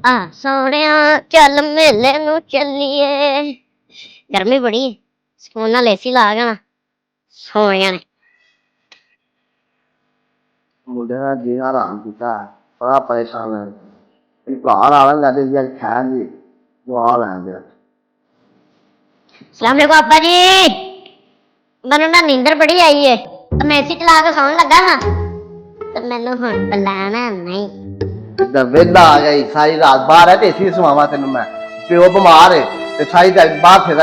आ सोनिया चल मेले नू चलिए। गर्मी बड़ी है, सुकून नाल एसी ला के ना सोनिया ने। मुंडे ने जी हराम किया, बड़ा परेशान है। घर आ लैंदे जी खैर जी दुआ लैंदे। सलाम अलैकुम अब्बा जी। मैनू ना नींदर बड़ी आई है तो मैं एसी चला के सोन लगा हाँ तो मैनू हुण बुलाना नहीं। वेला आ गई सारी रात बाहर है तेसी सुवावा तेन मैं प्यो बीमार है ते सारी बाहर फिर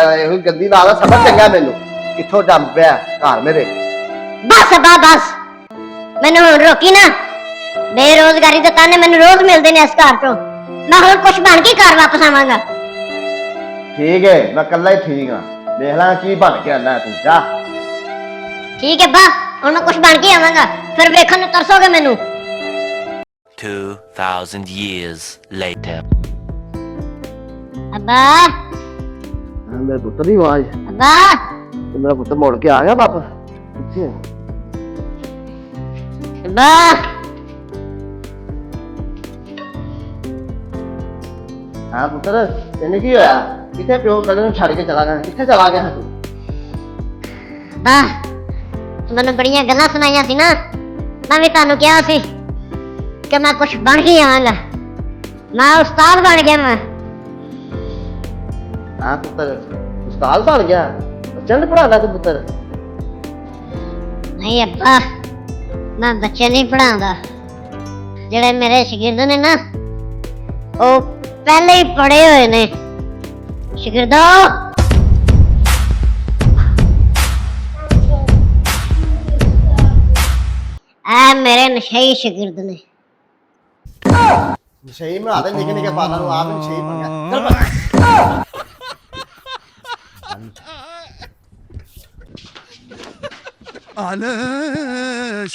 गंदी लादा समझ चंगा मेनू किथों जम पिया घर मेरे। बस अब्बा बस, मैनू हुण रोकी ना। बेरोजगारी के ताने मैनू रोज मिलते ने इस घर चो। मैं हुण कुछ बन के घर वापस आवांगा। ठीक है मैं कल्ला ही ठीक हाँ, देख ला की बन के आना तू जा। ठीक है अब्बा, हुण मैं कुछ बन के आवांगा, फिर वेखण नूं तरसोगे मैनू। 2000 years later. अब्बा मेरे पुत्र की आवाज, अब्बा मेरा पुत्र मुड़ के आ गया वापस। अब्बा हाँ पुत्र तेने की होया किथे प्यो कदे छड़ के चला गया किथे चला गया तू? अब्बा मैनू बड़ियां गल्लां सुनाइयां सी ना, मैं भी तुहानू कहा सी कि मैं कुछ बन के आवांगा। मैं उस्ताद बन गया। मैं हाँ पुत्र उस्ताद बन गया, बच्चों ने पढ़ाना तू पुत्र? नहीं अब्बा, मैं बच्चे नहीं पढ़ाऊंगा। जेड़े मेरे शागिर्द ने ना वो पहले ही पढ़े हुए ने। शागिर्दो आ मेरे नशई शागिर्द ने। सही में आते निके निके बालों को आप सही बन गया। चल Alles